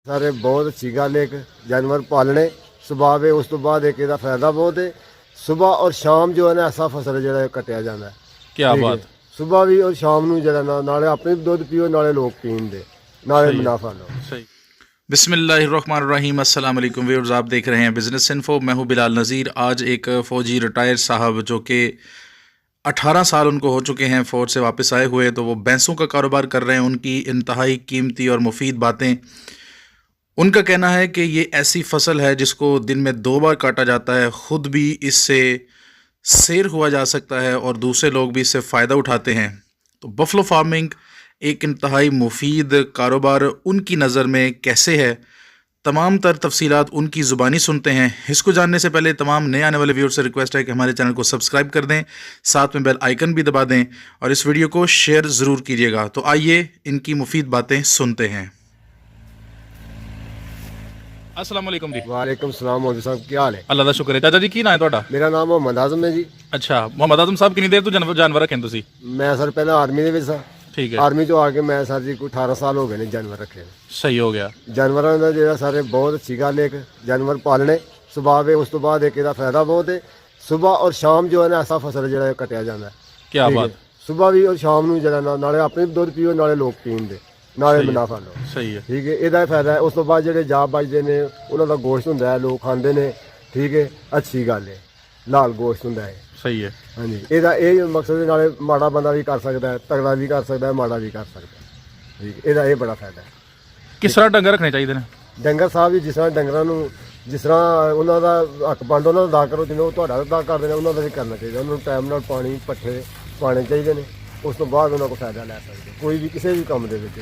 ਸਾਰੇ ਬਹੁਤ ਅੱਛੀ ਗੱਲ ਹੈ। ਇੱਕ ਜਾਨਵਰ ਪਾਲਣੇ ਸੁਭਾਅ ਹੈ, ਉਸ ਤੋਂ ਬਾਅਦ ਇੱਕ ਇਹਦਾ ਫਾਇਦਾ ਬਹੁਤ ਹੈ। ਸੁਬਾਹ ਔਰ ਸ਼ਾਮ ਜੋ ਹੈ ਨਾ ਐਸਾ ਫਸਲ ਜਿਹੜਾ ਕੱਟਿਆ ਜਾਂਦਾ ਹੈ। क्या बात। ਸੁਬਾਹ ਵੀ ਔਰ ਸ਼ਾਮ ਨੂੰ ਜਿਹੜਾ ਨਾਲੇ ਆਪਣੇ ਦੁੱਧ ਪੀਓ ਨਾਲੇ ਲੋਕ ਪੀਣ ਦੇ ਨਾਲੇ ਮੁਨਾਫਾ ਲਓ। सही। बिस्मिल्लाहिर्रहमानिर्रहीम, अस्सलाम वालेकुम व्यूअर्स, आप देख रहे हैं बिजनेस इन्फो। मैं हूं बिलाल नज़ीर। आज एक फ़ौजी रिटायर साहब जो कि 18 साल उनको हो चुके हैं फ़ौज से वापस आए हुए, तो वो भैंसों का कारोबार कर रहे हैं। उनकी इंतहाई कीमती और मुफीद बातें। उनका कहना है कि ये ऐसी फसल है जिसको दिन में 2 बार काटा जाता है, ख़ुद भी इससे सेर हुआ जा सकता है और दूसरे लोग भी इससे फ़ायदा उठाते हैं। तो बफलो फार्मिंग एक इंतहाई मुफीद कारोबार उनकी नज़र में कैसे है, तमाम तर तफसीलात उनकी ज़ुबानी सुनते हैं। इसको जानने से पहले तमाम नए आने वाले व्यूअर्स से रिक्वेस्ट है कि हमारे चैनल को सब्सक्राइब कर दें, साथ में बेल आइकन भी दबा दें और इस वीडियो को शेयर ज़रूर कीजिएगा। तो आइए इनकी मुफीद बातें सुनते हैं। अस्सलाम वालेकुम जी। ਵਾਲੇਕਮ ਸਲਾਮ ਮੌਲਵੀ ਸਾਹਿਬ, ਕੀ ਹਾਲ ਹੈ? अल्लाह का शुक्र है। चाचा जी की नाम है ਤੁਹਾਡਾ? ਮੇਰਾ ਨਾਮ ਮੁਹੰਮਦ ਆਜ਼ਮ ਹੈ ਜੀ। अच्छा, मोहम्मद आजम साहब कितनी देर तो जानवर रखें ਤੁਸੀਂ? ਮੈਂ ਸਰ ਪਹਿਲਾਂ ਆਰਮੀ ਦੇ ਵਿੱਚ ਸਾਂ। ठीक है, ਆਰਮੀ ਤੋਂ ਆ ਕੇ ਮੈਂ ਸਰ ਜੀ ਕੋਈ 18 ਸਾਲ ਹੋ ਗਏ ਨੇ ਜਾਨਵਰ ਰੱਖੇ ਨੇ। सही हो गया। ਜਾਨਵਰਾਂ ਦਾ ਜਿਹੜਾ ਸਾਰੇ ਬਹੁਤ ਅੱਛੀ ਗੱਲ ਹੈ। ਇੱਕ ਜਾਨਵਰ ਪਾਲਣੇ ਸੁਭਾਅ ਹੈ, ਉਸ ਤੋਂ ਬਾਅਦ ਇੱਕ ਇਹਦਾ ਫਾਇਦਾ ਬਹੁਤ ਹੈ। ਸੁਬਾਹ ਔਰ ਸ਼ਾਮ ਜੋ ਹੈ ਨਾ ਐਸਾ ਫਸਲ ਜਿਹੜਾ ਕੱਟਿਆ ਜਾਂਦਾ ਹੈ। क्या बात। ਸੁਬਾਹ ਵੀ ਔਰ ਸ਼ਾਮ ਨੂੰ ਜਿਹੜਾ ਨਾਲੇ ਆਪਣੇ ਦੁੱਧ ਪੀਓ ਨਾਲੇ ਲੋਕ ਪੀਣ ਦੇ ਨਾਲੇ ਮੁਨਾਫਾ ਲਓ। सही है। ਠੀਕ ਹੈ, ਇਹਦਾ ਫਾਇਦਾ ਹੈ। ਉਸ ਤੋਂ ਬਾਅਦ ਜਿਹੜੇ ਜਾਬ ਬਚਦੇ ਨੇ ਉਹਨਾਂ ਦਾ ਗੋਸ਼ਤ ਹੁੰਦਾ ਹੈ, ਲੋਕ ਖਾਂਦੇ ਨੇ। ਠੀਕ ਹੈ, ਅੱਛੀ ਗੱਲ ਹੈ, ਲਾਲ ਗੋਸ਼ਤ ਹੁੰਦਾ ਹੈ। सही है। ਹਾਂਜੀ, ਇਹਦਾ ਇਹ ਮਕਸਦ ਦੇ ਨਾਲੇ ਮਾੜਾ ਬੰਦਾ ਵੀ ਕਰ ਸਕਦਾ ਹੈ, ਤਗੜਾ ਵੀ ਕਰ ਸਕਦਾ ਹੈ, ਮਾੜਾ ਵੀ ਕਰ ਸਕਦਾ ਹੈ। ਠੀਕ, ਇਹਦਾ ਇਹ ਬੜਾ ਫਾਇਦਾ ਹੈ। किस तरह डंगर रखने चाहिए ने? ਡੰਗਰ ਸਾਹਿਬ ਜੀ, ਜਿਸ ਤਰ੍ਹਾਂ ਡੰਗਰਾਂ ਨੂੰ ਜਿਸ ਤਰ੍ਹਾਂ ਉਹਨਾਂ ਦਾ ਹੱਕ ਬਣਦਾ ਉਹਨਾਂ ਦਾ ਅਦਾ ਕਰੋ, ਜਿਵੇਂ ਉਹ ਤੁਹਾਡਾ ਅਦਾ ਕਰਦੇ ਨੇ ਉਹਨਾਂ ਦਾ ਵੀ ਕਰਨਾ ਚਾਹੀਦਾ। ਉਹਨਾਂ ਨੂੰ ਟਾਈਮ ਨਾਲ ਪਾਣੀ ਪੱਠੇ ਪਾਣੇ ਚਾਹੀਦੇ ਨੇ। ਉਸ ਤੋਂ ਬਾਅਦ ਉਹਨਾਂ ਕੋਲ ਫਾਇਦਾ ਲੈ ਸਕਦੇ ਕੋਈ ਵੀ ਕਿਸੇ ਵੀ ਕੰਮ ਦੇ ਵਿੱਚ।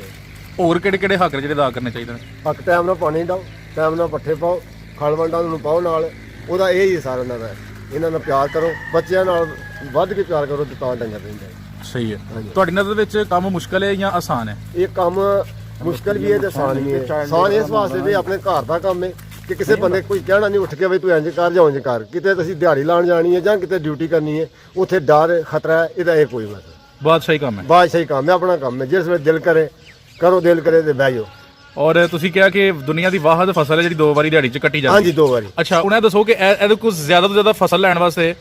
ਹੋਰ ਕਿਹੜੇ ਹੱਕ ਜਿਹੜੇ ਅਦਾ ਕਰਨੇ ਚਾਹੀਦੇ ਨੇ? ਹੱਕ ਟਾਈਮ ਨਾਲ ਪਾਣੀ ਦਿਓ, ਟਾਈਮ ਨਾਲ ਪੱਠੇ ਪਾਓ, ਖਲ ਵੰਡਾ ਉਹਨੂੰ ਪਾਓ ਨਾਲ। ਉਹਦਾ ਇਹ ਹੀ ਸਾਰਾ ਇਹਨਾਂ ਦਾ। ਇਹਨਾਂ ਨਾਲ ਪਿਆਰ ਕਰੋ, ਬੱਚਿਆਂ ਨਾਲ ਵੱਧ ਕੇ ਪਿਆਰ ਕਰੋ ਤੇ ਤਾਂ ਡੰਗਰ ਰਹਿੰਦੇ। ਸਹੀ ਹੈ। ਤੁਹਾਡੀ ਨਜ਼ਰ ਵਿੱਚ ਕੰਮ ਮੁਸ਼ਕਲ ਹੈ ਜਾਂ ਆਸਾਨ ਹੈ? ਇਹ ਕੰਮ ਮੁਸ਼ਕਲ ਵੀ ਹੈ ਤੇ ਆਸਾਨ ਵੀ ਹੈ। ਆਸਾਨ ਇਸ ਵਾਸਤੇ ਵੀ ਆਪਣੇ ਘਰ ਦਾ ਕੰਮ ਹੈ ਕਿ ਕਿਸੇ ਬੰਦੇ ਕੋਈ ਕਹਿਣਾ ਨਹੀਂ ਉੱਠ ਕੇ ਵੀ ਤੂੰ ਇੰਜ ਕਰ ਜਾਂ ਉਂਝ ਕਰ। ਕਿਤੇ ਤੁਸੀਂ ਦਿਹਾੜੀ ਲਾਉਣ ਜਾਣੀ ਹੈ ਜਾਂ ਕਿਤੇ ਡਿਊਟੀ ਕਰਨੀ ਹੈ, ਉੱਥੇ ਡਰ ਖਤਰਾ ਹੈ, ਇਹਦਾ ਇਹ ਕੋਈ ਮਤਲਬ। ਬਾਦਸ਼ਾਹੀ ਕੰਮ ਹੈ। ਬਾਦਸ਼ਾਹੀ ਕੰਮ ਹੈ, ਆਪਣਾ ਕੰਮ ਹੈ। ਜਿਸ ਵੇਲੇ ਦਿਲ ਕਰੇ ਕਰੋ, ਦਿਲ ਕਰੇ ਤੇ ਬਹਿ ਜਾਓ। ਔਰ ਤੁਸੀਂ ਕਿਹਾ ਕਿ ਦੁਨੀਆ ਦੀ ਵਾਹਦ ਫਸਲ ਹੈ ਜਿਹੜੀ 2 ਵਾਰੀ ਦਿਹਾੜੀ 'ਚ ਕੱਟੀ ਜਾਂਦੀ ਹੈ। ਹਾਂਜੀ, 2 ਵਾਰੀ। ਅੱਛਾ, ਹੁਣ ਇਹ ਦੱਸੋ ਕਿ ਇਹਦੇ ਕੋਲ ਜ਼ਿਆਦਾ ਤੋਂ ਜ਼ਿਆਦਾ ਫਸਲ ਲੈਣ ਵਾਸਤੇ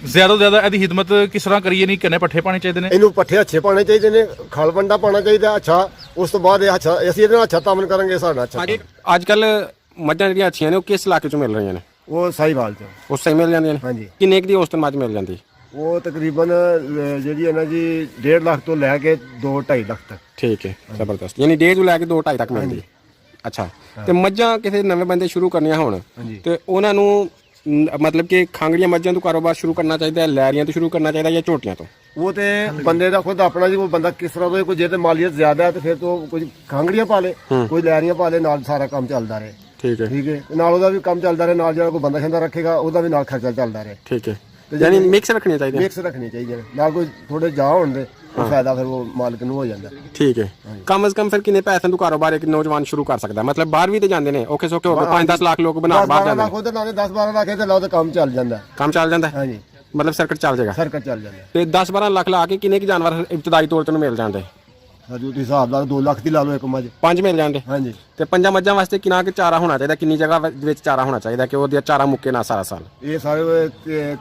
ਜ਼ਿਆਦਾ ਤੋਂ ਜ਼ਿਆਦਾ ਇਹਦੀ ਹਿਦਮਤ ਕਿਸ ਤਰ੍ਹਾਂ ਕਰੀਏ? ਨਹੀਂ ਕਿੰਨੇ ਪੱਠੇ ਪਾਣੇ ਚਾਹੀਦੇ ਨੇ? ਇਹਨੂੰ ਪੱਠੇ ਅੱਛੇ ਪਾਣੇ ਚਾਹੀਦੇ ਨੇ, ਖਲ ਵੰਡਾ ਪਾਣਾ ਚਾਹੀਦਾ ਅੱਛਾ। ਉਸ ਤੋਂ ਬਾਅਦ ਇਹ ਅੱਛਾ, ਅਸੀਂ ਇਹਦੇ ਨਾਲ ਅੱਛਾ ਤਾਮਨ ਕਰਾਂਗੇ, ਸਾਡਾ ਅੱਛਾ। ਅੱਜ ਕੱਲ ਮੱਝਾਂ ਜਿਹੜੀਆਂ ਅੱਛੀਆਂ ਨੇ ਉਹ ਕਿਸ ਇਲਾਕੇ ਚੋਂ ਮਿਲ ਰਹੀਆਂ ਨੇ? ਉਹ ਸਾਹੀਵਾਲ ਚ। ਉਸ ਸਹੀ ਮਿਲ ਜਾਂਦੀਆਂ ਨੇ? ਹਾਂਜੀ, ਕਿੰਨੇ ਕੁ ਦੀ ਔਸਤਨ ਮੱਝ ਮਿਲ ਜਾਂਦੀ? ਉਹ ਤਕਰੀਬਨ ਜਿਹੜੀ ਹੈ ਨਾ ਜੀ 1.5 ਲੱਖ ਤੋਂ ਲੈ ਕੇ 2-2.5 ਲੱਖ ਤੱਕ। ਠੀਕ ਹੈ, ਜ਼ਬਰਦਸਤ। ਯਾਨੀ 1.5 ਤੋਂ ਲੈ ਕੇ 2-2.5 ਤੱਕ ਮਿਲਦੀ। ਅੱਛਾ, ਤੇ ਮੱਝਾਂ ਕਿਸੇ ਨਵੇਂ ਬੰਦੇ ਸ਼ੁਰੂ ਕਰਨੀਆਂ ਹੋਣ ਤੇ ਉਹਨਾਂ ਨੂੰ ਮਤਲਬ ਕਿ ਖਾਂਗੜੀਆਂ ਮੱਝਾਂ ਤੋਂ ਕਾਰੋਬਾਰ ਸ਼ੁਰੂ ਕਰਨਾ ਚਾਹੀਦਾ, ਲੈਰੀਆਂ ਤੋਂ ਸ਼ੁਰੂ ਕਰਨਾ ਚਾਹੀਦਾ ਜਾਂ ਝੋਟੀਆਂ ਤੋਂ? ਉਹ ਤੇ ਬੰਦੇ ਦਾ ਖੁਦ ਆਪਣਾ ਜੀ, ਕੋਈ ਬੰਦਾ ਕਿਸ ਤਰ੍ਹਾਂ ਦਾ ਕੋਈ, ਜੇ ਤੇ ਮਾਲੀਅਤ ਜ਼ਿਆਦਾ ਹੈ ਤੇ ਫਿਰ ਤੋਂ ਕੋਈ ਖਾਂਗੜੀਆਂ ਪਾ ਲੇ, ਕੋਈ ਲੈਰੀਆਂ ਪਾ ਲੇ, ਨਾਲ ਸਾਰਾ ਕੰਮ ਚੱਲਦਾ ਰਹੇ। ਠੀਕ ਹੈ, ਠੀਕ ਹੈ, ਨਾਲ ਉਹਦਾ ਵੀ ਕੰਮ ਚੱਲਦਾ ਰਹੇ, ਨਾਲ ਜਿਹੜਾ ਕੋਈ ਬੰਦਾ ਸ਼ੰਦਾ ਰੱਖੇਗਾ ਉਹਦਾ ਵੀ ਨਾਲ ਖਰਚਾ ਚੱਲਦਾ ਰਹੇ। ਠੀਕ ਹੈ, ਯਾਨੀ ਮਿਕਸ ਰੱਖਣੀਆਂ ਚਾਹੀਦੀਆਂ। ਮਿਕਸ ਰੱਖਣੀ ਚਾਹੀਦੀ ਹੈ, ਨਾਲ ਕੋਈ ਥੋੜੇ ਜਾ ਹੋਣ ਦੇ ਫਾਇਦਾ ਫਿਰ ਉਹ ਮਾਲਕ ਨੂੰ ਹੋ ਜਾਂਦਾ। ਠੀਕ ਹੈ, ਕਮ ਸੇ ਕਮ ਫਿਰ ਕਿੰਨੇ ਪੈਸੇ ਤੋਂ ਕਾਰੋਬਾਰ ਇੱਕ ਨੌਜਵਾਨ ਸ਼ੁਰੂ ਕਰ ਸਕਦਾ? ਮਤਲਬ ਬਾਹਰ ਵੀ ਤੇ ਜਾਂਦੇ ਨੇ, ਔਖੇ ਸੌਖੇ ਹੋ ਕੇ 5-10 ਲੱਖ ਲੋਕ ਬਣਾ ਬਾਹਰ ਜਾਂਦੇ ਨੇ। ਖੁਦ ਨਾਲੇ 10-12 ਲੱਖ ਤੇ ਲਾਓ ਤੇ ਕੰਮ ਚੱਲ ਜਾਂਦਾ। ਕੰਮ ਚੱਲ ਜਾਂਦਾ? ਹਾਂਜੀ, ਮਤਲਬ ਸਰਕਟ ਚੱਲ ਜਾਏਗਾ। ਸਰਕਟ ਚੱਲ ਜਾਂਦਾ। ਤੇ 10-12 ਲੱਖ ਲਾ ਕੇ ਕਿੰਨੇ ਕੁ ਜਾਨਵਰ ਇਬਤਦਾਈ ਤੌਰ ਤੇ ਮਿਲ ਜਾਂਦੇ? ਹਜੂ ਤੁਸੀਂ ਹਿਸਾਬ ਲਾ 2 ਲੱਖ ਦੀ ਲਾ ਲਓ ਇੱਕ ਮੱਝ। 5 ਮਿਲ ਜਾਂਦੇ। ਹਾਂਜੀ, ਤੇ 5 ਮੱਝਾਂ ਵਾਸਤੇ ਕਿੰਨਾ ਕੁ ਚਾਰਾ ਹੋਣਾ ਚਾਹੀਦਾ? ਕਿੰਨੀ ਜਗ੍ਹਾ ਵਿੱਚ ਚਾਰਾ ਹੋਣਾ ਚਾਹੀਦਾ ਕਿ ਉਹਦੀ ਚਾਰਾ ਮੁੱਕੇ ਨਾ ਸਾਰਾ ਸਾਲ? ਇਹ ਸਾਰੇ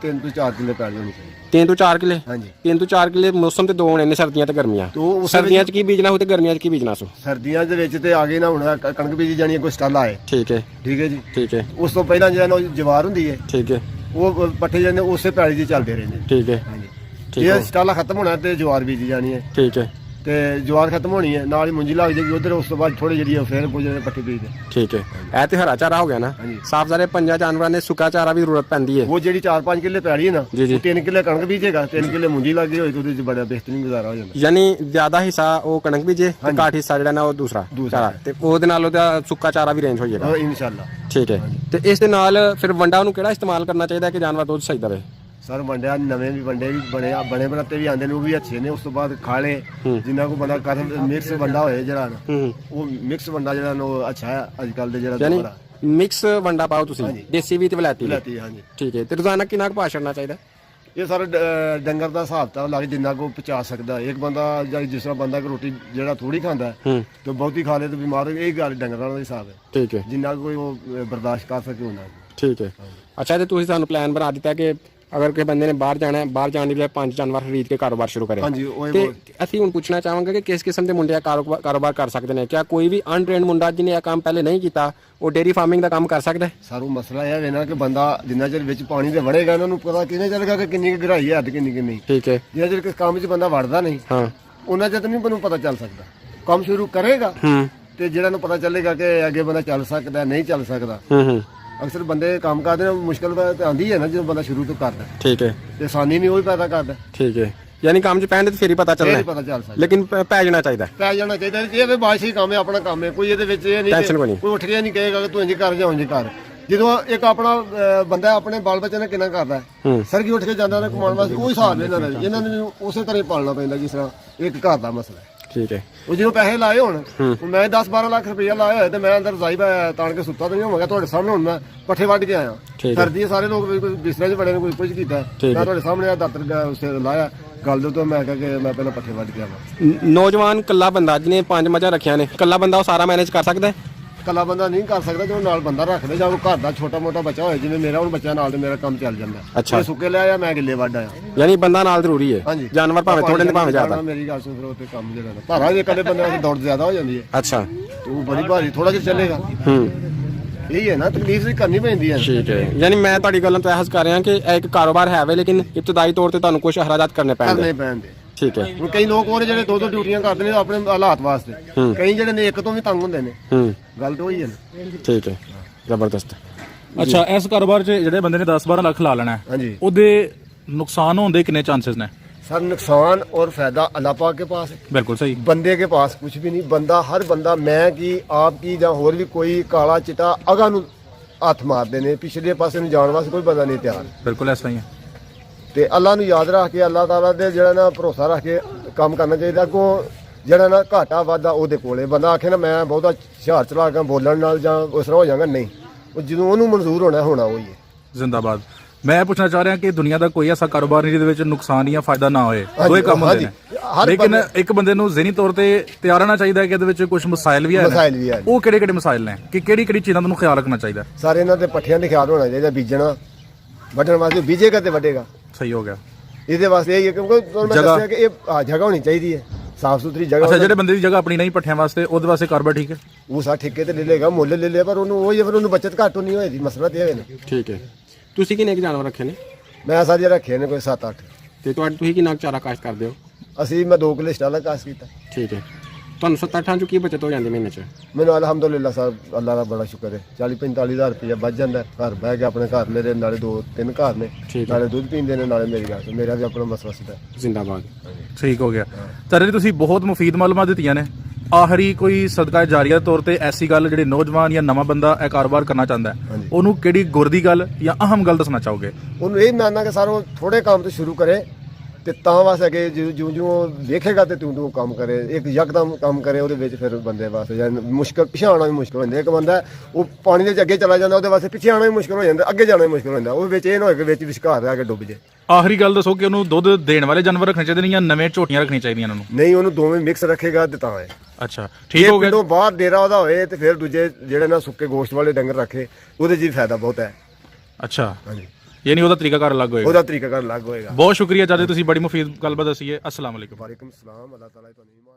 3 ਤੋਂ 4 ਕਿੱਲੇ ਪੈਲੀ ਹੋਣੀ ਚਾਹੀਦੀ। 3 ਤੋਂ 4 ਕਿੱਲੇ? ਹਾਂਜੀ, 3 ਤੋਂ 4 ਕਿੱਲੇ ਮੌਸਮ ਤੇ 2 ਹੋਣੇ ਨੇ, ਸਰਦੀਆਂ ਤੇ ਗਰਮੀਆਂ। ਸਰਦੀਆਂ 'ਚ ਕੀ ਬੀਜਣਾ ਹੋ ਤੇ ਗਰਮੀਆਂ 'ਚ ਕੀ ਬੀਜਣਾ ਸੋ? ਸਰਦੀਆਂ ਦੇ ਵਿੱਚ ਤੇ ਆ ਗਏ ਨਾ ਹੁਣ ਕਣਕ ਬੀਜੀ ਜਾਣੀ ਹੈ, ਕੋਈ ਸਟਾਲਾ ਹੈ। ਠੀਕ ਹੈ, ਠੀਕ ਹੈ ਜੀ। ਠੀਕ ਹੈ, ਉਸ ਤੋਂ ਪਹਿਲਾਂ ਜਿਹੜਾ ਜਵਾਰ ਹੁੰਦੀ ਹੈ, ਠੀਕ ਹੈ, ਉਹ ਪੱਠੇ ਜਾਂਦੇ ਉਸੇ ਪੈਲੀ 'ਚ ਚੱਲਦੇ ਰਹਿੰਦੇ। ਠੀਕ ਹੈ, ਹਾਂਜੀ, ਠੀਕ ਇਹ ਹੈ, ਸਟਾਲਾ ਖਤਮ ਹੋਣਾ ਤੇ ਜਵਾਰ ਬੀਜੀ ਜਾਣੀ ਹੈ। ਠੀਕ ਹੈ, ਤੇ ਜਵਾਰ ਖਤਮ ਹੋਣੀ ਹੈ, ਨਾਲ ਹੀ ਮੁੰਜੀ ਲੱਗ ਜਾਏਗੀ ਉਧਰ। ਉਸ ਤੋਂ ਬਾਅਦ ਥੋੜੀ ਜਿਹੜੀ ਫਿਰ ਕੁਝ ਪੱਠੇ ਬੀਜਦੇ। ਠੀਕ ਹੈ। ਇਹ ਤੇ ਹਰਾ ਚਾਰਾ ਹੋ ਗਿਆ ਨਾ। ਹਾਂਜੀ। ਸਾਫ ਸਾਰੇ ਪੰਜਾਂ ਜਾਨਵਰਾਂ ਨੇ ਸੁੱਕਾ ਚਾਰਾ ਵੀ ਜ਼ਰੂਰਤ ਪੈਂਦੀ ਹੈ। ਉਹ ਜਿਹੜੀ 4-5 ਕਿੱਲੇ ਪੈਲੀ ਹੈ ਨਾ, ਜੀ, ਜੀ। 3 ਕਿੱਲੇ ਕਣਕ ਬੀਜੇਗਾ, 3 ਕਿੱਲੇ ਮੁੰਜੀ ਲੱਗ ਗਈ ਹੋਈ ਤੇ ਉਹਦੇ 'ਚ ਬੜਾ ਬਿਹਤਰੀਨ ਗੁਜ਼ਾਰਾ ਹੋ ਜਾਂਦਾ। ਯਾਨੀ ਜ਼ਿਆਦਾ ਹਿੱਸਾ ਉਹ ਕਣਕ ਬੀਜੇ ਤੇ ਘੱਟ ਹਿੱਸਾ ਜਿਹੜਾ ਨਾ ਉਹ ਦੂਸਰਾ ਚਾਰਾ, ਤੇ ਉਹਦੇ ਨਾਲ ਉਹਦਾ ਸੁੱਕਾ ਚਾਰਾ ਵੀ ਰੇਂਜ ਹੋ ਜਾਏਗਾ। ਇਨਸ਼ਾਅੱਲਾ। ਠੀਕ ਹੈ। ਤੇ ਇਸ ਦੇ ਨਾਲ ਫਿਰ ਵੰਡਾ ਨੂੰ ਕਿਹੜਾ ਇਸਤੇਮਾਲ ਕਰਨਾ ਚਾਹੀਦਾ ਕਿ ਜਾਨਵਰ ਦੁੱਧ ਸਹੀ ਦੇਵੇ? ਸਰ ਵੰਡਿਆ ਨਵੇਂ ਵੀ ਵੰਡੇ ਵੀ ਬਣੇ ਬਣਾਤੇ ਵੀ ਆਉਂਦੇ ਨੇ, ਉਹ ਵੀ ਅੱਛੇ ਨੇ। ਉਸ ਤੋਂ ਬਾਅਦ ਖਾਲੇ ਜਿੰਨਾ ਕੋ ਬੰਦਾ ਕਰ ਮਿਕਸ ਵੰਡਾ ਹੋਏ ਜਿਹੜਾ ਨਾ, ਉਹ ਮਿਕਸ ਵੰਡਾ ਜਿਹੜਾ ਨਾ ਉਹ ਅੱਛਾ ਹੈ ਅੱਜ ਕੱਲ ਦੇ ਜਿਹੜਾ ਦੁਬਾਰਾ ਮਿਕਸ ਵੰਡਾ ਪਾਓ ਤੁਸੀਂ, ਦੇਸੀ ਵੀ ਤੇ ਵਲੈਤੀ ਵੀ। ਲੈਤੀ। ਹਾਂਜੀ, ਠੀਕ ਹੈ। ਤੇ ਰੋਜ਼ਾਨਾ ਕਿੰਨਾ ਕੁ ਭਾਅ ਛੱਡਣਾ ਚਾਹੀਦਾ? ਇਹ ਸਾਰਾ ਡੰਗਰ ਦਾ ਹਿਸਾਬ ਤਾਂ ਲੱਗ ਜਿੰਨਾ ਕੋ ਪਚਾ ਸਕਦਾ ਇੱਕ ਬੰਦਾ, ਜਾਂ ਜਿਸ ਤਰ੍ਹਾਂ ਬੰਦਾ ਕੋ ਰੋਟੀ ਜਿਹੜਾ ਥੋੜੀ ਖਾਂਦਾ ਹੈ ਤੇ ਬਹੁਤੀ ਖਾ ਲੇ ਤੇ ਬਿਮਾਰ ਹੋ, ਇਹ ਗੱਲ ਡੰਗਰਾਂ ਦਾ ਹਿਸਾਬ ਹੈ। ਠੀਕ ਹੈ, ਜਿੰਨਾ ਕੋਈ ਉਹ ਬਰਦਾਸ਼ਤ ਕਰ ਸਕੇ ਉਹਨਾਂ ਠੀਕ ਹੈ। ਅੱਛਾ, ਤੇ ਤੁਸੀਂ ਸਾਨੂੰ ਪਲਾਨ ਬਣਾ ਦਿੱਤਾ ਕਿ ਅਗਰ ਕਿਸੇ ਬੰਦੇ ਨੇ ਬਾਹਰ ਜਾਣਾ ਹੈ, ਬਾਹਰ ਜਾਣ ਦੀ ਬਜਾਏ 5 ਜਾਨਵਰ ਖਰੀਦ ਕੇ ਕਾਰੋਬਾਰ ਸ਼ੁਰੂ ਕਰੇ। ਹਾਂਜੀ, ਉਹ ਤੇ ਅਸੀਂ ਹੁਣ ਪੁੱਛਣਾ ਚਾਹਾਂਗੇ ਕਿ ਕਿਸ ਕਿਸਮ ਦੇ ਮੁੰਡੇ ਕਾਰੋਬਾਰ ਕਰ ਸਕਦੇ ਨੇ? ਕਿਆ ਕੋਈ ਵੀ ਅਨਟ੍ਰੇਨਡ ਮੁੰਡਾ ਜਿਹਨੇ ਇਹ ਕੰਮ ਪਹਿਲੇ ਨਹੀਂ ਕੀਤਾ ਉਹ ਡੇਅਰੀ ਫਾਰਮਿੰਗ ਦਾ ਕੰਮ ਕਰ ਸਕਦਾ ਹੈ? ਸਾਰੂ ਮਸਲਾ ਇਹ ਹੈ ਨਾ ਕਿ ਬੰਦਾ ਜਿੰਨਾ ਚਿਰ ਵਿੱਚ ਪਾਣੀ ਦੇ ਵੜੇਗਾ ਇਹਨਾਂ ਨੂੰ ਪਤਾ ਕਿਵੇਂ ਚੱਲੇਗਾ ਕਿ ਕਿੰਨੀ ਗਹਿਰਾਈ ਹੈ, ਹੱਦ ਕਿੰਨੀ ਨਹੀਂ। ਠੀਕ ਹੈ, ਜਿੰਨਾ ਚਿਰ ਕਿਸ ਕੰਮ 'ਚ ਬੰਦਾ ਵੜਦਾ ਨਹੀਂ ਹਾਂ, ਉਹਨਾਂ ਚਿਰ ਨਹੀਂ ਮੈਨੂੰ ਪਤਾ ਚੱਲ ਸਕਦਾ। ਕੰਮ ਸ਼ੁਰੂ ਕਰੇਗਾ ਤੇ ਜਿਹੜਾ ਨੂੰ ਪਤਾ ਚੱਲੇਗਾ ਕਿ ਅੱਗੇ ਬੰਦਾ ਚੱਲ ਸਕਦਾ ਨਹੀਂ ਚੱਲ ਸਕਦਾ। ਅਕਸਰ ਬੰਦੇ ਕੰਮ ਕਰਦੇ ਨੇ, ਮੁਸ਼ਕਲ ਤਾਂ ਆਉਂਦੀ ਹੈ ਨਾ ਜਦੋਂ ਬੰਦਾ ਸ਼ੁਰੂ ਤੋਂ ਕਰਦਾ। ਠੀਕ ਹੈ, ਤੇ ਆਸਾਨੀ ਨਹੀਂ ਉਹ ਹੀ ਪੈਦਾ ਕਰਦਾ। ਠੀਕ ਹੈ, ਯਾਨੀ ਕੰਮ 'ਚ ਪੈਣ ਦੇ ਫੇਰ ਹੀ ਪਤਾ ਚੱਲਣਾ ਇਹ ਹੈ, ਪਤਾ ਚੱਲ ਸਕਦਾ, ਲੇਕਿਨ ਪੈ ਜਾਣਾ ਚਾਹੀਦਾ। ਪੈ ਜਾਣਾ ਚਾਹੀਦਾ। ਇਹ ਵੀ ਬਾਦਸ਼ਾਹੀ ਕੰਮ ਹੈ, ਆਪਣਾ ਕੰਮ ਹੈ, ਕੋਈ ਇਹਦੇ ਵਿੱਚ ਇਹ ਨਹੀਂ Tension ਕੋਈ ਨਹੀਂ। ਕੋਈ ਉੱਠ ਕੇ ਨਹੀਂ ਕਹੇਗਾ ਕਿ ਤੂੰ ਇੰਜ ਕਰ ਜਾਂ ਉਂਝ ਕਰ। ਜਦੋਂ ਇੱਕ ਆਪਣਾ ਬੰਦਾ ਆਪਣੇ ਬਾਲ ਬੱਚੇ ਨਾਲ ਕਿੰਨਾ ਕਰਦਾ ਹੈ, ਸਰਗੀ ਉੱਠ ਕੇ ਜਾਂਦਾ ਨਾ ਕਮਾਉਣ ਵਾਸਤੇ, ਉਹ ਹਿਸਾਬ ਇਹਨਾਂ ਦਾ ਇਹਨਾਂ ਨੂੰ ਉਸੇ ਤਰ੍ਹਾਂ ਹੀ ਪਾਲਣਾ ਪੈਂਦਾ ਜਿਸ ਤਰ੍ਹਾਂ ਇੱਕ ਘਰ ਦਾ ਮਸਲਾ ਹੈ। ਠੀਕ ਹੈ, ਉਹ ਜਦੋਂ ਪੈਸੇ ਲਾਏ ਹੁਣ ਮੈਂ 10-12 ਲੱਖ ਰੁਪਇਆ ਲਾਇਆ ਹੋਇਆ ਤੇ ਮੈਂ ਅੰਦਰ ਰਜ਼ਾਈ ਤਾਣ ਕੇ ਸੁੱਤਾ ਤਾਂ ਨਹੀਂ ਹੋਵਾਂਗਾ। ਤੁਹਾਡੇ ਸਾਹਮਣੇ ਹੁਣ ਮੈਂ ਪੱਠੇ ਵੱਢ ਕੇ ਆਇਆ। ਸਰਦੀ ਸਾਰੇ ਲੋਕ ਕੋਈ ਬਿਸਤਰੇ 'ਚ ਬੜੇ ਨੇ, ਕੋਈ ਕੁਝ ਕੀਤਾ। ਮੈਂ ਤੁਹਾਡੇ ਸਾਹਮਣੇ ਆ ਦਾਤਰ ਉਸੇ ਲਾਇਆ ਗੱਲ ਦੇ ਤੋਂ, ਮੈਂ ਕਿਹਾ ਕਿ ਮੈਂ ਪਹਿਲਾਂ ਪੱਠੇ ਵੱਢ ਕੇ ਆਵਾਂ। ਨੌਜਵਾਨ ਕੱਲਾ ਬੰਦਾ ਜਿਹਨੇ 5 ਮੱਝਾਂ ਰੱਖੀਆਂ ਨੇ, ਕੱਲਾ ਬੰਦਾ ਉਹ ਸਾਰਾ ਮੈਨੇਜ ਕਰ ਸਕਦਾ ਹੈ? ਕੱਲਾ ਬੰਦਾ ਨਹੀਂ ਕਰ ਸਕਦਾ, ਜੋ ਨਾਲ ਬੰਦਾ ਰੱਖਦੇ ਜਾਂ ਉਹ ਘਰ ਦਾ ਛੋਟਾ ਮੋਟਾ ਬੱਚਾ ਹੋਏ, ਜਿਵੇਂ ਮੇਰਾ ਹੁਣ ਬੱਚਾ ਨਾਲ ਤੇ ਮੇਰਾ ਕੰਮ ਚੱਲ ਜਾਂਦਾ। ਅੱਛਾ, ਮੈਂ ਸੁੱਕੇ ਲਿਆ ਮੈਂ ਗਿੱਲੇ ਵੱਢ ਆਇਆ। ਯਾਨੀ ਬੰਦਾ ਨਾਲ ਜ਼ਰੂਰੀ ਹੈ। ਹਾਂਜੀ, ਜਾਨਵਰ ਭਾਵੇਂ ਥੋੜੇ ਨੇ ਭਾਵੇਂ ਜ਼ਿਆਦਾ। ਮੇਰੀ ਗੱਲ ਸੁਣ, ਫਿਰ ਉੱਥੇ ਕੰਮ ਜਿਹੜਾ ਭਾਰਾ ਜੇ ਇਕੱਲੇ ਬੰਦੇ ਨਾਲ ਦੌੜ ਜ਼ਿਆਦਾ ਹੋ ਜਾਂਦੀ ਹੈ। ਅੱਛਾ, ਤੂੰ ਬੜੀ ਭਾਰੀ ਥੋੜਾ ਜਿਹਾ ਚੱਲੇਗਾ। ਇਹੀ ਹੈ ਨਾ, ਤਕਲੀਫ ਵੀ ਕਰਨੀ ਪੈਂਦੀ ਹੈ। ਠੀਕ ਹੈ, ਯਾਨੀ ਮੈਂ ਤੁਹਾਡੀ ਗੱਲਾਂ ਤੋਂ ਇਹਸ ਕਰ ਰਿਹਾ ਕਿ ਇਹ ਇੱਕ ਕਾਰੋਬਾਰ ਹੈ ਵੇ, ਲੇਕਿਨ ਇਬਤਦਾਈ ਤੌਰ ਤੇ ਤੁਹਾਨੂੰ ਕੁਝ ਅਖਰਾਜਾਤ ਕਰਨੇ ਪੈਣਗੇ। ਠੀਕ ਹੈ, ਹੁਣ ਕਈ ਲੋਕ ਉਹਨੇ ਜਿਹੜੇ 2-2 ਡਿਊਟੀਆਂ ਕਰਦੇ ਨੇ ਆਪਣੇ ਹਾਲਾਤ ਵਾਸਤੇ, ਕਈ ਜਿਹੜੇ ਨੇ ਇੱਕ ਤੋਂ ਵੀ ਤੰਗ ਹੁੰਦੇ ਨੇ। ਗੱਲ ਤਾਂ ਉਹੀ ਹੈ ਨਾ। ਠੀਕ ਹੈ, ਜ਼ਬਰਦਸਤ। ਅੱਛਾ, ਇਸ ਕਾਰੋਬਾਰ 'ਚ ਜਿਹੜੇ ਬੰਦੇ ਨੇ 10-12 ਲੱਖ ਲਾ ਲੈਣਾ ਹੈ, ਹਾਂਜੀ, ਉਹਦੇ ਨੁਕਸਾਨ ਹੋਣ ਦੇ ਕਿੰਨੇ ਚਾਂਸਸ ਨੇ? सर नुकसान और फायदा अल्लाह पाक के पास है, बिल्कुल सही। बंदे के पास कुछ भी नहीं। बंदा हर बंदा मैं की आप की या होर भी कोई काला चिट्टा अगा नूं हथ मारते ने, पिछले पासे नूं जाण वास्ते कोई बंदा नहीं तैयार। बिल्कुल ऐसा ही है। ते अल्लाह नूं याद रख के, अल्लाह ताला दे जेड़ा ना भरोसा रख के काम करना चाहिए। अगों जेड़ा ना घाटा वाधा ओहदे कोले, बंदा आखे ना मैं बहुता हुशियार चलाक बोलण नाल जां उस तरह हो जांगा, नहीं। ਉਹ ਜਦੋਂ ਉਹਨੂੰ ਮਨਜ਼ੂਰ ਹੋਣਾ ਉਹੀ ਹੈ। ਜ਼ਿੰਦਾਬਾਦ। ਮੈਂ ਪੁੱਛਣਾ ਚਾਹ ਰਿਹਾ ਕਿ ਦੁਨੀਆ ਦਾ ਕੋਈ ਐਸਾ ਕਾਰੋਬਾਰ ਨਹੀਂ ਜਿਹਦੇ ਵਿੱਚ ਨੁਕਸਾਨ ਜਾਂ ਫਾਇਦਾ ਨਾ ਹੋਏ, ਦੋਏ ਕੰਮ ਹੁੰਦੇ ਨੇ। ਲੇਕਿਨ ਇੱਕ ਬੰਦੇ ਨੂੰ ਜ਼ਿਹਨੀ ਤੌਰ ਤੇ ਤਿਆਰ ਰਹਿਣਾ ਚਾਹੀਦਾ ਕਿ ਇਹਦੇ ਵਿੱਚ ਕੁਝ ਮਸਾਇਲ ਵੀ ਹੈ। ਉਹ ਕਿਹੜੇ ਕਿਹੜੇ ਮਸਾਇਲ ਨੇ ਕਿ ਕਿਹੜੀ ਕਿਹੜੀ ਚੀਜ਼ਾਂ ਦਾ ਨੂੰ ਖਿਆਲ ਰੱਖਣਾ ਚਾਹੀਦਾ? ਸਾਰੇ ਇਹਨਾਂ ਦੇ ਪੱਠਿਆਂ ਦੇ ਖਿਆਲ ਹੋਣਾ ਚਾਹੀਦਾ। ਬੀਜਣਾ ਵੱਢਣ ਵਾਸਤੇ ਬੀਜੇਗਾ ਤੇ ਵੱਢੇਗਾ। ਸਹੀ ਹੋ ਗਿਆ। ਇਹਦੇ ਵਾਸਤੇ ਇਹ ਹੈ ਕਿਉਂਕਿ ਤੁਹਾਨੂੰ ਮੈਂ ਦੱਸਿਆ ਕਿ ਇਹ ਜਗ੍ਹਾ ਹੋਣੀ ਚਾਹੀਦੀ ਹੈ, ਸਾਫ ਸੁਥਰੀ ਜਗ੍ਹਾ। ਅੱਛਾ, ਜਿਹੜੇ ਬੰਦੇ ਦੀ ਜਗ੍ਹਾ ਆਪਣੀ ਨਹੀਂ ਪੱਠਿਆਂ ਵਾਸਤੇ, ਉਹਦੇ ਵਾਸਤੇ ਕਾਰੋਬਾਰ ਠੀਕ ਹੈ। ਉਹ ਸਾ ਠੇਕੇ ਤੇ ਲੈ ਲੇਗਾ, ਮੁੱਲ ਲੈ ਲਿਆ, ਪਰ ਉਹਨੂੰ ਉਹ ਫਿਰ ਉਹਨੂੰ ਬਚਤ ਘੱਟ ਨਹੀਂ ਹੋਏਗੀ। ਮਸਲਾ ਤੇ ਇਹ ਹੈ। ਠੀਕ ਹੈ। ਤੁਸੀਂ ਕਿੰਨੇ ਜਾਨਵਰ ਰੱਖੇ ਨੇ? ਮੈਂ ਸਾਰੇ ਰੱਖੇ ਨੇ ਕੋਈ 7-8। ਤੇ ਤੁਸੀਂ ਕਿੰਨਾ ਚਾਰਾ ਕਾਸ਼ਤ ਕਰਦੇ ਹੋ? ਅਸੀਂ ਮੈਂ 2 ਕਿੱਲੇ ਸਟਾਲਾ ਕਾਸ਼ ਕੀਤਾ। ਠੀਕ ਹੈ। ਤੁਹਾਨੂੰ 7-8 ਚੋਂ ਕੀ ਬਚਤ ਹੋ ਜਾਂਦੀ ਮਹੀਨੇ 'ਚ? ਮੈਨੂੰ ਅਲਹਮਦੁਲਿਲਾ ਸਾਹਿਬ, ਅੱਲਾਹ ਦਾ ਬੜਾ ਸ਼ੁਕਰ ਹੈ। 40-45 ਹਜ਼ਾਰ ਰੁਪਇਆ ਬਚ ਜਾਂਦਾ। ਘਰ ਬਹਿ ਕੇ ਆਪਣੇ ਘਰ ਮੇਰੇ ਨਾਲੇ 2-3 ਘਰ ਨੇ, ਨਾਲੇ ਦੁੱਧ ਪੀਂਦੇ ਨੇ, ਨਾਲੇ ਮੇਰੀ ਗੱਲ ਮੇਰਾ ਵੀ ਆਪਣਾ ਮਸਲਾ ਸਿੱਧਾ। ਜ਼ਿੰਦਾਬਾਦ। ਠੀਕ ਹੋ ਗਿਆ। ਤਾਂ ਤੁਸੀਂ ਬਹੁਤ ਮੁਫੀਦ ਮਾਲੂਮਾਤ ਦਿੱਤੀਆਂ ਨੇ। ਆਖਰੀ ਕੋਈ ਸਦਕਾ ਜਾਰੀਆ ਤੌਰ ਤੇ ਐਸੀ ਗੱਲ ਜਿਹੜੀ ਨੌਜਵਾਨ ਜਾਂ ਨਵਾਂ ਬੰਦਾ ਇਹ ਕਾਰੋਬਾਰ ਕਰਨਾ ਚਾਹੁੰਦਾ ਹੈ, ਉਹਨੂੰ ਕਿਹੜੀ ਗੁਰ ਦੀ ਗੱਲ ਜਾਂ ਅਹਿਮ ਗੱਲ ਦੱਸਣਾ ਚਾਹੋਗੇ? ਉਹਨੂੰ ਇਹ ਮੰਨਣਾ ਕਿ ਸਰ ਉਹ ਥੋੜੇ ਕੰਮ ਤੋਂ ਸ਼ੁਰੂ ਕਰੇ ਤੇ ਤਾਂ ਵਾਸਤੇ ਅੱਗੇ ਜਿਉਂ ਵੇਖੇਗਾ ਤੇ ਤੂੰ ਕੰਮ ਕਰੇ। ਇੱਕ ਯਕਦਮ ਕੰਮ ਕਰੇ ਉਹਦੇ ਵਿੱਚ ਫਿਰ ਬੰਦੇ ਵਾਸਤੇ ਜਾਂ ਮੁਸ਼ਕਲ ਪਿੱਛੇ ਆਉਣਾ ਵੀ ਮੁਸ਼ਕਲ ਹੋ ਜਾਂਦਾ। ਇੱਕ ਬੰਦਾ ਉਹ ਪਾਣੀ ਦੇ ਵਿੱਚ ਅੱਗੇ ਚਲਾ ਜਾਂਦਾ, ਉਹਦੇ ਵਾਸਤੇ ਪਿੱਛੇ ਆਉਣਾ ਵੀ ਮੁਸ਼ਕਲ ਹੋ ਜਾਂਦਾ, ਅੱਗੇ ਜਾਣਾ ਵੀ ਮੁਸ਼ਕਲ ਹੋ ਜਾਂਦਾ। ਉਹ ਵਿੱਚ ਇਹ ਨਾ ਹੋਏ ਕਿ ਵਿੱਚ ਵਿਚਕਾਰ ਆ ਕੇ ਡੁੱਬ ਜੇ। ਆਖਰੀ ਗੱਲ ਦੱਸੋ ਕਿ ਉਹਨੂੰ ਦੁੱਧ ਦੇਣ ਵਾਲੇ ਜਾਨਵਰ ਰੱਖਣੇ ਚਾਹੀਦੇ ਨੇ ਜਾਂ ਨਵੇਂ ਝੋਟੀਆਂ ਰੱਖਣੀਆਂ ਚਾਹੀਦੀਆਂ ਉਹਨਾਂ ਨੂੰ? ਨਹੀਂ, ਉਹਨੂੰ ਦੋਵੇਂ ਮਿਕਸ ਰੱਖੇਗਾ ਤੇ ਤਾਂ ਹੈ। ਅੱਛਾ, ਠੀਕ ਹੋ ਗਿਆ। ਜਦੋਂ ਬਾਹਰ ਡੇਰਾ ਉਹਦਾ ਹੋਏ ਤੇ ਫਿਰ ਦੂਜੇ ਜਿਹੜੇ ਨਾ ਸੁੱਕੇ ਗੋਸ਼ਤ ਵਾਲੇ ਡੰਗਰ ਰੱਖੇ, ਉਹਦੇ 'ਚ ਵੀ ਫਾਇਦਾ ਬਹੁਤ ਹੈ। ਅੱਛਾ, ਹਾਂਜੀ, ਯਾਨੀ ਉਹਦਾ ਤਰੀਕਾਕਾਰ ਅਲੱਗ ਹੋਏਗਾ। ਉਹਦਾ ਤਰੀਕਾਕਾਰ ਅਲੱਗ ਹੋਏਗਾ। ਬਹੁਤ ਸ਼ੁਕਰੀਆ ਚਾਚਾ, ਤੁਸੀਂ ਬੜੀ ਮੁਫੀਦ ਗੱਲਬਾਤ ਦੱਸੀ ਹੈ। ਅਸਲਾਮ ਅਲੈਕੁਮ। ਵਾਲੇਕੁਮ ਸਲਾਮ। ਅੱਲਾਹ ਤਾਲਾ ਤੁਹਾਨੂੰ